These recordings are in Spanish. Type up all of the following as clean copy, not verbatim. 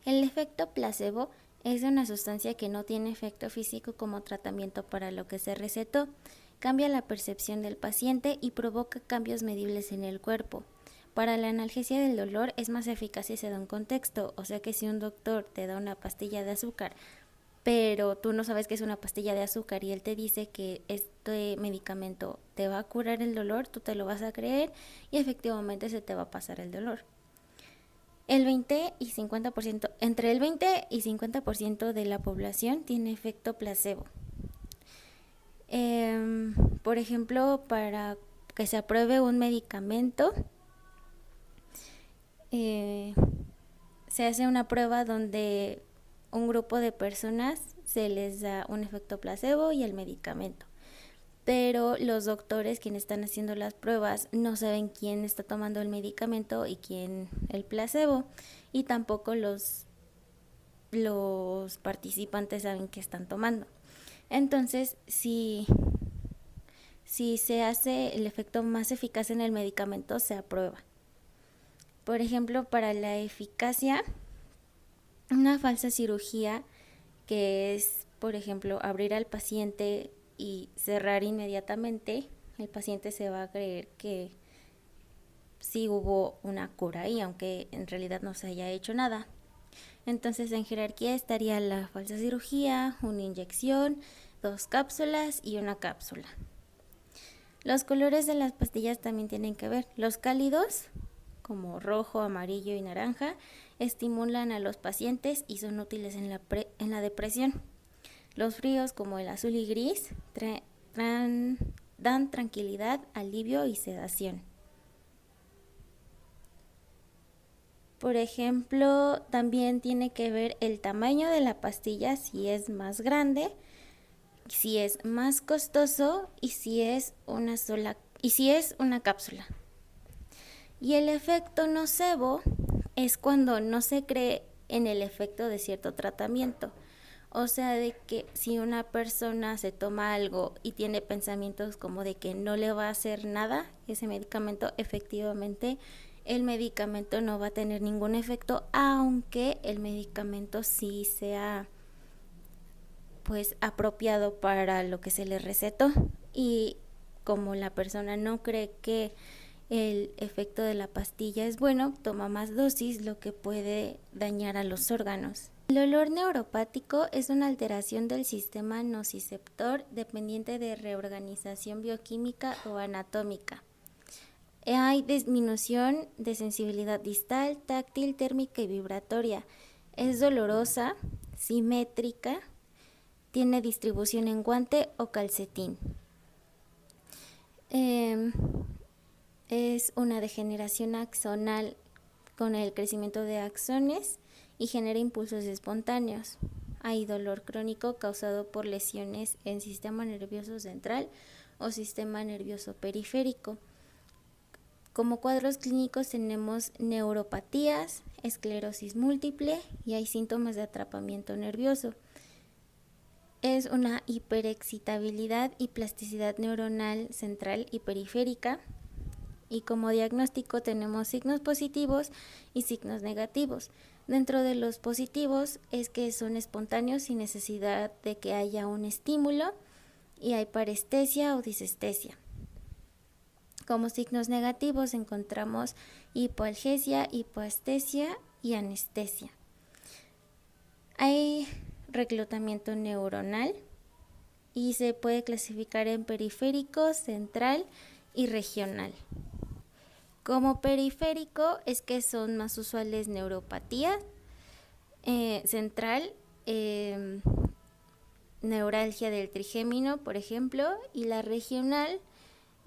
El efecto placebo es una sustancia que no tiene efecto físico como tratamiento para lo que se recetó, cambia la percepción del paciente y provoca cambios medibles en el cuerpo. Para la analgesia del dolor es más eficaz si se da un contexto, o sea que si un doctor te da una pastilla de azúcar, pero tú no sabes que es una pastilla de azúcar y él te dice que este medicamento te va a curar el dolor, tú te lo vas a creer y efectivamente se te va a pasar el dolor. El 20 y 50%, entre el 20 y 50% de la población tiene efecto placebo. Por ejemplo, para que se apruebe un medicamento, se hace una prueba donde un grupo de personas se les da un efecto placebo y el medicamento. Pero los doctores, quienes están haciendo las pruebas, no saben quién está tomando el medicamento y quién el placebo, y tampoco los participantes saben qué están tomando. Entonces, si se hace el efecto más eficaz en el medicamento, se aprueba. Por ejemplo, para la eficacia, una falsa cirugía, que es, por ejemplo, abrir al paciente y cerrar inmediatamente, el paciente se va a creer que sí hubo una cura ahí, aunque en realidad no se haya hecho nada. Entonces, en jerarquía estaría la falsa cirugía, una inyección, 2 cápsulas y una cápsula. Los colores de las pastillas también tienen que ver. Los cálidos, como rojo, amarillo y naranja, estimulan a los pacientes y son útiles en la depresión. Los fríos, como el azul y gris, dan tranquilidad, alivio y sedación. Por ejemplo, también tiene que ver el tamaño de la pastilla, si es más grande, si es más costoso y si es una cápsula. Y el efecto nocebo es cuando no se cree en el efecto de cierto tratamiento. O sea, de que si una persona se toma algo y tiene pensamientos como de que no le va a hacer nada ese medicamento, efectivamente el medicamento no va a tener ningún efecto, aunque el medicamento sí sea pues apropiado para lo que se le recetó. Y como la persona no cree que el efecto de la pastilla es bueno, toma más dosis, lo que puede dañar a los órganos. El dolor neuropático es una alteración del sistema nociceptor dependiente de reorganización bioquímica o anatómica. Hay disminución de sensibilidad distal, táctil, térmica y vibratoria. Es dolorosa, simétrica, tiene distribución en guante o calcetín. Es una degeneración axonal con el crecimiento de axones y genera impulsos espontáneos. Hay dolor crónico causado por lesiones en sistema nervioso central o sistema nervioso periférico. Como cuadros clínicos tenemos neuropatías, esclerosis múltiple y hay síntomas de atrapamiento nervioso. Es una hiperexcitabilidad y plasticidad neuronal central y periférica. Y como diagnóstico tenemos signos positivos y signos negativos. Dentro de los positivos es que son espontáneos sin necesidad de que haya un estímulo y hay parestesia o disestesia. Como signos negativos encontramos hipoalgesia, hipoestesia y anestesia. Hay reclutamiento neuronal y se puede clasificar en periférico, central y regional. Como periférico es que son más usuales neuropatías, central, neuralgia del trigémino, por ejemplo, y la regional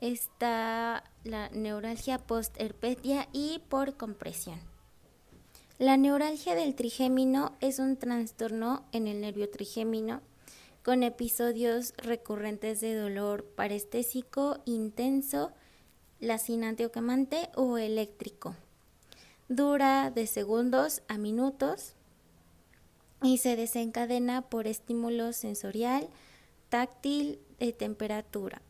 está la neuralgia postherpetia y por compresión. La neuralgia del trigémino es un trastorno en el nervio trigémino con episodios recurrentes de dolor parestésico intenso, lacinante o quemante o eléctrico. Dura de segundos a minutos y se desencadena por estímulo sensorial, táctil, de temperatura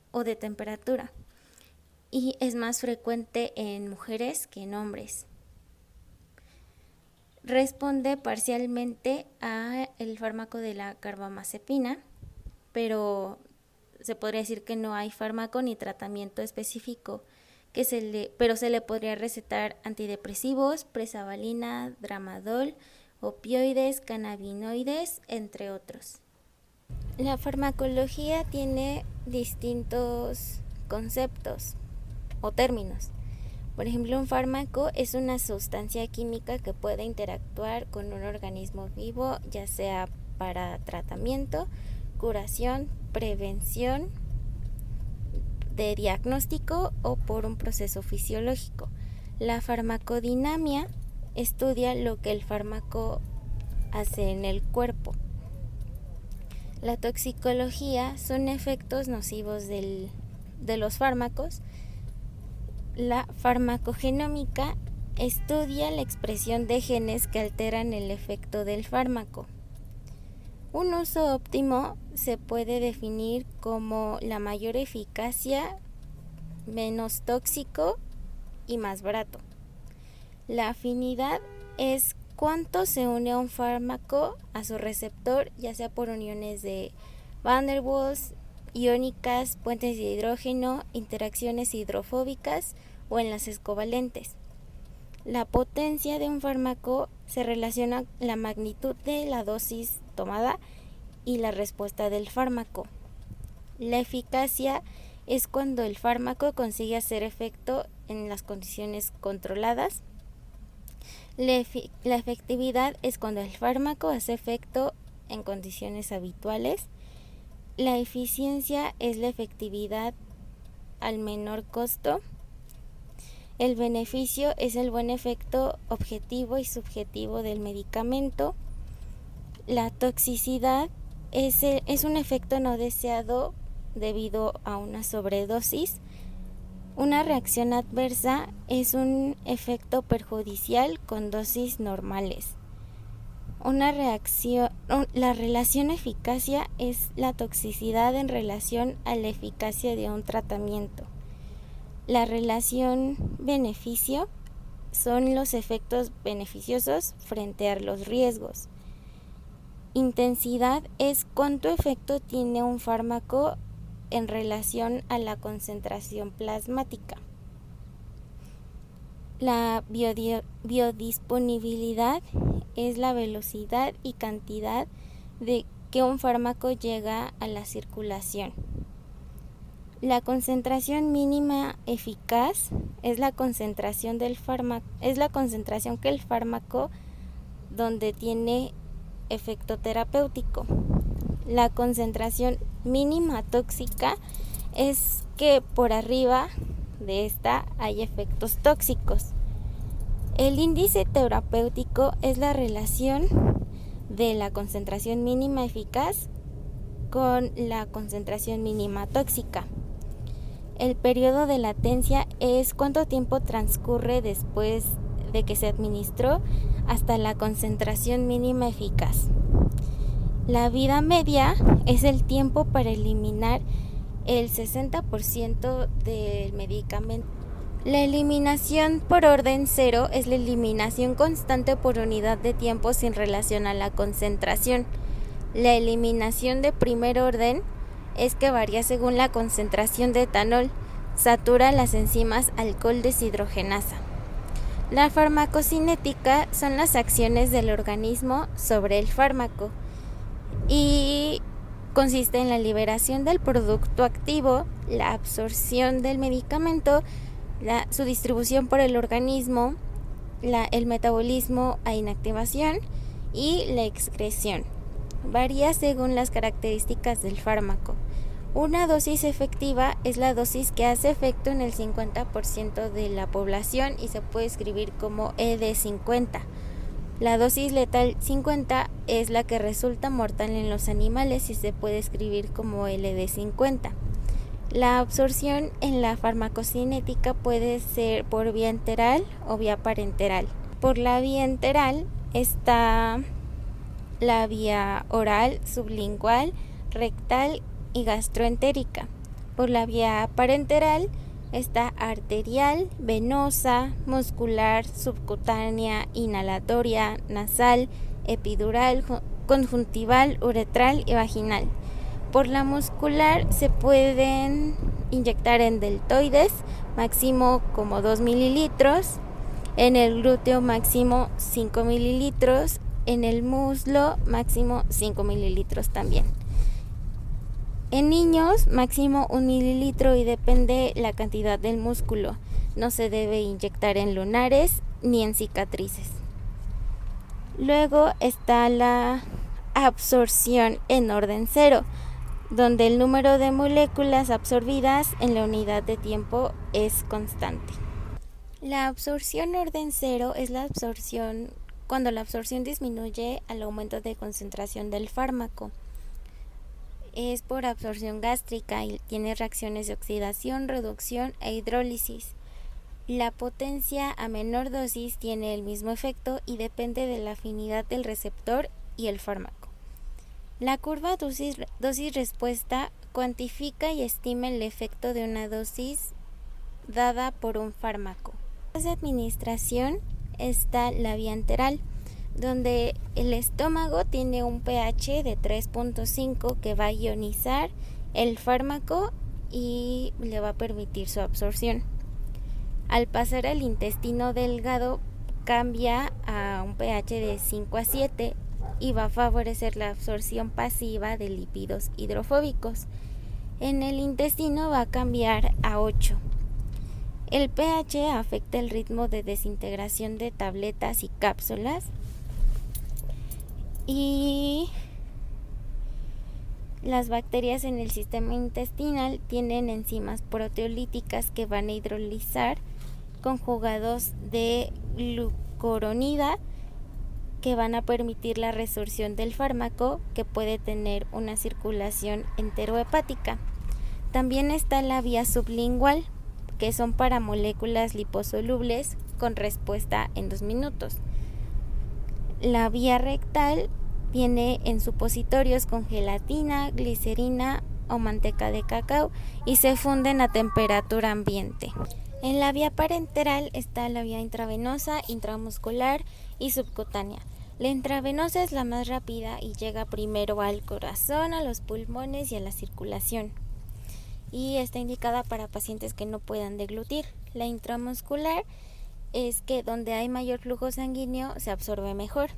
y es más frecuente en mujeres que en hombres. responde parcialmente a el fármaco de la carbamazepina, pero se podría decir que no hay fármaco ni tratamiento específico pero se le podría recetar antidepresivos, pregabalina, tramadol, opioides, cannabinoides, entre otros. La farmacología tiene distintos conceptos o términos. Por ejemplo, un fármaco es una sustancia química que puede interactuar con un organismo vivo, ya sea para tratamiento, curación, prevención, de diagnóstico o por un proceso fisiológico. La farmacodinamia estudia lo que el fármaco hace en el cuerpo. La toxicología son efectos nocivos de los fármacos. La farmacogenómica estudia la expresión de genes que alteran el efecto del fármaco. Un uso óptimo se puede definir como la mayor eficacia, menos tóxico y más barato. La afinidad es cuánto se une a un fármaco a su receptor, ya sea por uniones de Van der Waals, iónicas, puentes de hidrógeno, interacciones hidrofóbicas o enlaces covalentes. La potencia de un fármaco se relaciona con la magnitud de la dosis tomada y la respuesta del fármaco. La eficacia es cuando el fármaco consigue hacer efecto en las condiciones controladas. La efectividad es cuando el fármaco hace efecto en condiciones habituales. La eficiencia es la efectividad al menor costo. El beneficio es el buen efecto objetivo y subjetivo del medicamento. La toxicidad es un efecto no deseado debido a una sobredosis. Una reacción adversa es un efecto perjudicial con dosis normales. La relación eficacia es la toxicidad en relación a la eficacia de un tratamiento. La relación beneficio son los efectos beneficiosos frente a los riesgos. Intensidad es cuánto efecto tiene un fármaco en relación a la concentración plasmática. La biodisponibilidad es la velocidad y cantidad de que un fármaco llega a la circulación. La concentración mínima eficaz es la concentración que el fármaco donde tiene efecto terapéutico. La concentración mínima tóxica es que por arriba de esta hay efectos tóxicos. El índice terapéutico es la relación de la concentración mínima eficaz con la concentración mínima tóxica. El periodo de latencia es cuánto tiempo transcurre después de que se administró hasta la concentración mínima eficaz. La vida media es el tiempo para eliminar el 60% del medicamento. La eliminación por orden cero es la eliminación constante por unidad de tiempo sin relación a la concentración. La eliminación de primer orden es que varía según la concentración de etanol, satura las enzimas alcohol deshidrogenasa. La farmacocinética son las acciones del organismo sobre el fármaco y consiste en la liberación del producto activo, la absorción del medicamento, su distribución por el organismo, el metabolismo a inactivación y la excreción. Varía según las características del fármaco. Una dosis efectiva es la dosis que hace efecto en el 50% de la población y se puede escribir como ED50. La dosis letal 50 es la que resulta mortal en los animales y se puede escribir como LD50. La absorción en la farmacocinética puede ser por vía enteral o vía parenteral. Por la vía enteral está la vía oral, sublingual, rectal y gastroentérica. Por la vía parenteral Está arterial, venosa, muscular, subcutánea, inhalatoria, nasal, epidural, conjuntival, uretral y vaginal. Por la muscular se pueden inyectar en deltoides, máximo como 2 mililitros, en el glúteo máximo 5 mililitros, en el muslo máximo 5 mililitros también. En niños, máximo 1 mililitro y depende la cantidad del músculo. No se debe inyectar en lunares ni en cicatrices. Luego está la absorción en orden cero, donde el número de moléculas absorbidas en la unidad de tiempo es constante. La absorción orden cero es la absorción cuando la absorción disminuye al aumento de concentración del fármaco. Es por absorción gástrica y tiene reacciones de oxidación, reducción e hidrólisis. La potencia a menor dosis tiene el mismo efecto y depende de la afinidad del receptor y el fármaco. La curva dosis-respuesta cuantifica y estima el efecto de una dosis dada por un fármaco. En la administración está la vía enteral, donde el estómago tiene un pH de 3.5 que va a ionizar el fármaco y le va a permitir su absorción. Al pasar al intestino delgado cambia a un pH de 5 a 7 y va a favorecer la absorción pasiva de lípidos hidrofóbicos. En el intestino va a cambiar a 8. El pH afecta el ritmo de desintegración de tabletas y cápsulas y las bacterias en el sistema intestinal tienen enzimas proteolíticas que van a hidrolizar conjugados de glucuronida que van a permitir la resorción del fármaco, que puede tener una circulación enterohepática. También está la vía sublingual, que son para moléculas liposolubles con respuesta en 2 minutos. La vía rectal viene en supositorios con gelatina, glicerina o manteca de cacao y se funden a temperatura ambiente. En la vía parenteral está la vía intravenosa, intramuscular y subcutánea. La intravenosa es la más rápida y llega primero al corazón, a los pulmones y a la circulación. Y está indicada para pacientes que no puedan deglutir. La intramuscular es que donde hay mayor flujo sanguíneo se absorbe mejor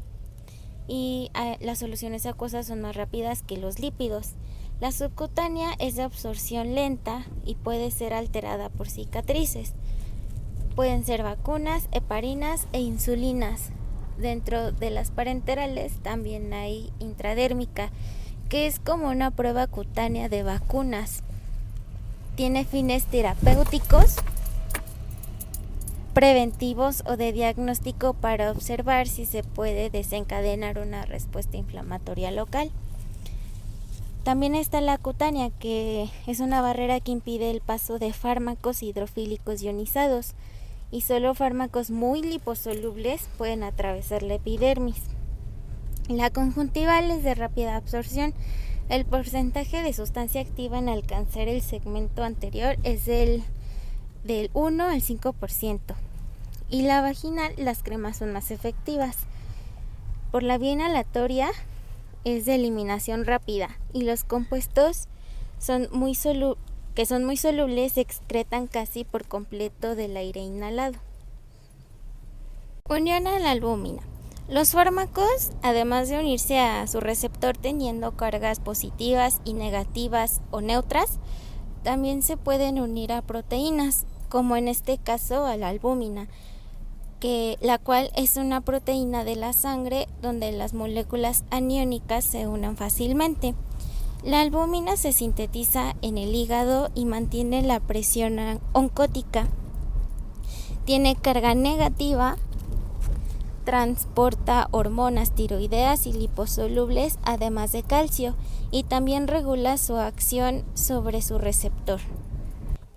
y las soluciones acuosas son más rápidas que los lípidos. La subcutánea es de absorción lenta y puede ser alterada por cicatrices. Pueden ser vacunas, heparinas e insulinas. Dentro de las parenterales también hay intradérmica, que es como una prueba cutánea de vacunas. Tiene fines terapéuticos, preventivos o de diagnóstico para observar si se puede desencadenar una respuesta inflamatoria local. También está la cutánea, que es una barrera que impide el paso de fármacos hidrofílicos ionizados y solo fármacos muy liposolubles pueden atravesar la epidermis. La conjuntival es de rápida absorción. El porcentaje de sustancia activa en alcanzar el segmento anterior es del 1 al 5%. Y la vaginal, las cremas son más efectivas. Por la vía inhalatoria es de eliminación rápida y los compuestos que son muy solubles se excretan casi por completo del aire inhalado. Unión a la albúmina. Los fármacos, además de unirse a su receptor teniendo cargas positivas y negativas o neutras, también se pueden unir a proteínas, como en este caso a la albúmina, la cual es una proteína de la sangre donde las moléculas aniónicas se unen fácilmente. La albúmina se sintetiza en el hígado y mantiene la presión oncótica. Tiene carga negativa, transporta hormonas tiroideas y liposolubles, además de calcio, y también regula su acción sobre su receptor.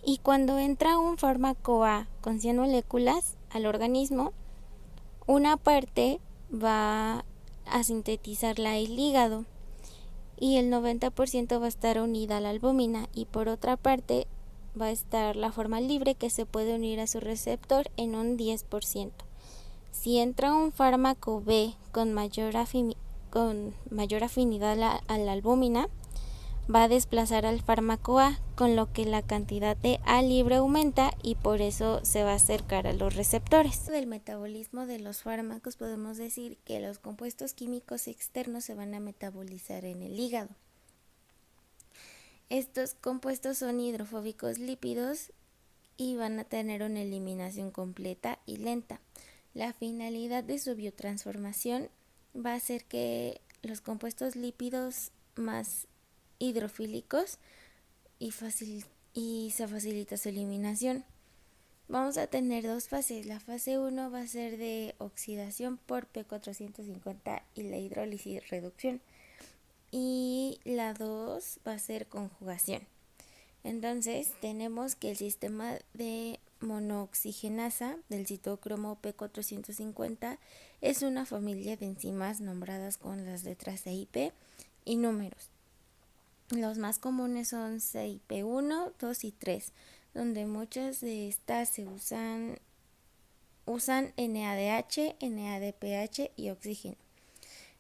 Y cuando entra un fármaco A con 100 moléculas al organismo, una parte va a sintetizarla el hígado y el 90% va a estar unida a la albúmina y por otra parte va a estar la forma libre que se puede unir a su receptor en un 10%. Si entra un fármaco B con mayor afinidad a la albúmina, va a desplazar al fármaco A, con lo que la cantidad de A libre aumenta y por eso se va a acercar a los receptores. Del metabolismo de los fármacos podemos decir que los compuestos químicos externos se van a metabolizar en el hígado. Estos compuestos son hidrofóbicos lípidos y van a tener una eliminación completa y lenta. La finalidad de su biotransformación va a ser que los compuestos lípidos más hidrofílicos y se facilita su eliminación. Vamos a tener dos fases. La fase 1 va a ser de oxidación por P450 y la hidrólisis reducción. Y la 2 va a ser conjugación. Entonces tenemos que el sistema de monooxigenasa del citocromo P450 es una familia de enzimas nombradas con las letras CIP y números. Los más comunes son CIP1, 2 y 3, donde muchas de estas se usan NADH, NADPH y oxígeno.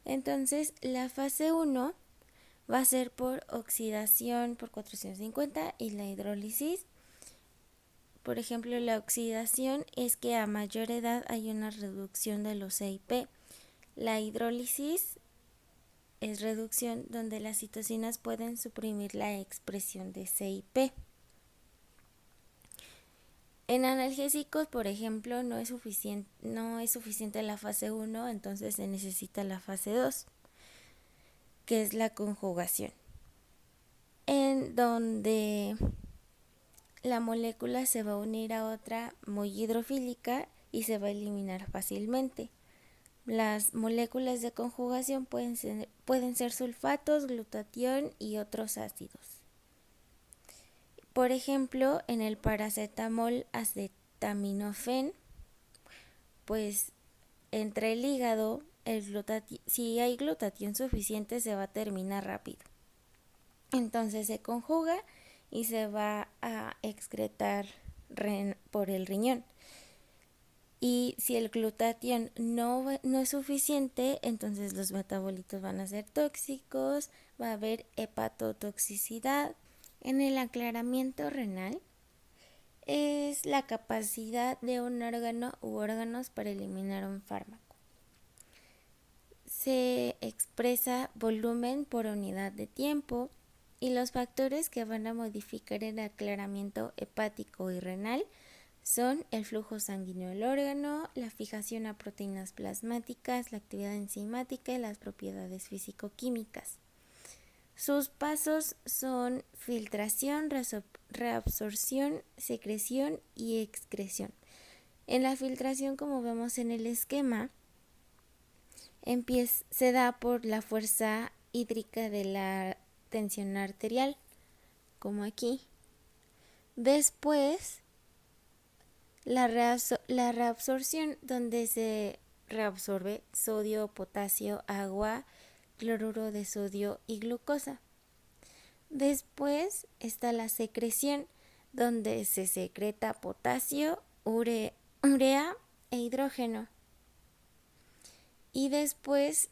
Entonces, la fase 1 va a ser por oxidación por 450 y la hidrólisis. Por ejemplo, la oxidación es que a mayor edad hay una reducción de los CIP. La hidrólisis es reducción donde las citocinas pueden suprimir la expresión de CIP. En analgésicos, por ejemplo, no es suficiente la fase 1, entonces se necesita la fase 2, que es la conjugación, en donde la molécula se va a unir a otra muy hidrofílica y se va a eliminar fácilmente. Las moléculas de conjugación pueden ser sulfatos, glutatión y otros ácidos. Por ejemplo, en el paracetamol acetaminofén, pues entre el hígado, si hay glutatión suficiente se va a terminar rápido. Entonces se conjuga y se va a excretar por el riñón. Y si el glutatión no es suficiente, entonces los metabolitos van a ser tóxicos, va a haber hepatotoxicidad. En el aclaramiento renal es la capacidad de un órgano u órganos para eliminar un fármaco. Se expresa volumen por unidad de tiempo y los factores que van a modificar el aclaramiento hepático y renal son el flujo sanguíneo del órgano, la fijación a proteínas plasmáticas, la actividad enzimática y las propiedades físico-químicas. Sus pasos son filtración, reabsorción, secreción y excreción. En la filtración, como vemos en el esquema, se da por la fuerza hídrica de la tensión arterial, como aquí. Después, la reabsorción, donde se reabsorbe sodio, potasio, agua, cloruro de sodio y glucosa. Después está la secreción, donde se secreta potasio, urea e hidrógeno. Y después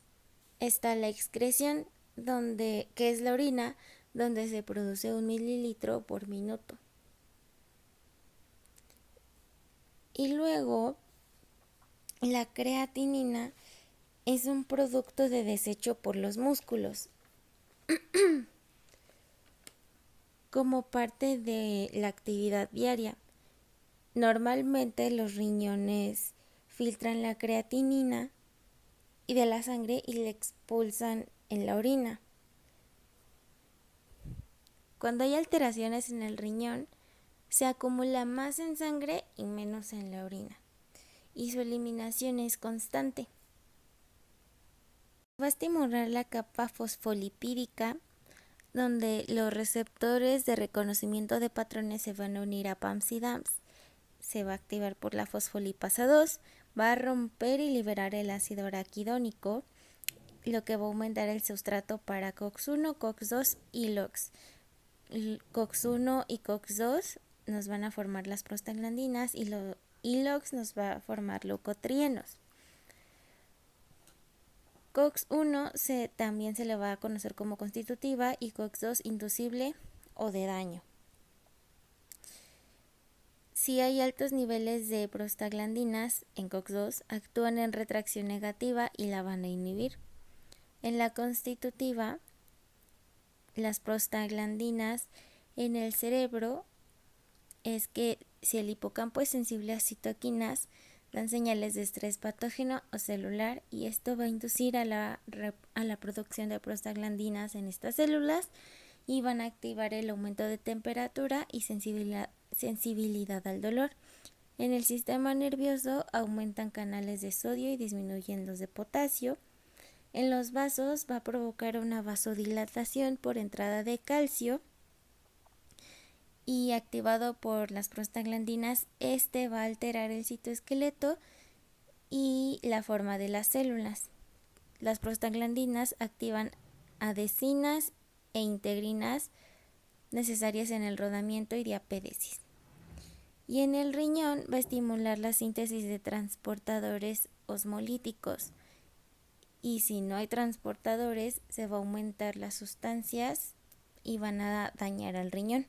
está la excreción, que es la orina, donde se produce 1 mililitro por minuto. Y luego, la creatinina es un producto de desecho por los músculos como parte de la actividad diaria. Normalmente los riñones filtran la creatinina y de la sangre y la expulsan en la orina. Cuando hay alteraciones en el riñón, se acumula más en sangre y menos en la orina, y su eliminación es constante. Va a estimular la capa fosfolipídica, donde los receptores de reconocimiento de patrones se van a unir a PAMS y DAMPS. Se va a activar por la fosfolipasa 2, va a romper y liberar el ácido araquidónico, lo que va a aumentar el sustrato para COX-1, COX-2 y LOX. COX-1 y COX-2 nos van a formar las prostaglandinas y LOX nos va a formar leucotrienos. COX-1 también se le va a conocer como constitutiva y COX-2 inducible o de daño. Si hay altos niveles de prostaglandinas en COX-2, actúan en retracción negativa y la van a inhibir. En la constitutiva, las prostaglandinas en el cerebro es que si el hipocampo es sensible a citoquinas, dan señales de estrés patógeno o celular y esto va a inducir a la producción de prostaglandinas en estas células y van a activar el aumento de temperatura y sensibilidad al dolor. En el sistema nervioso aumentan canales de sodio y disminuyen los de potasio. En los vasos va a provocar una vasodilatación por entrada de calcio y activado por las prostaglandinas, este va a alterar el citoesqueleto y la forma de las células. Las prostaglandinas activan adesinas e integrinas necesarias en el rodamiento y diapédesis. Y en el riñón va a estimular la síntesis de transportadores osmolíticos. Y si no hay transportadores, se va a aumentar las sustancias y van a dañar al riñón.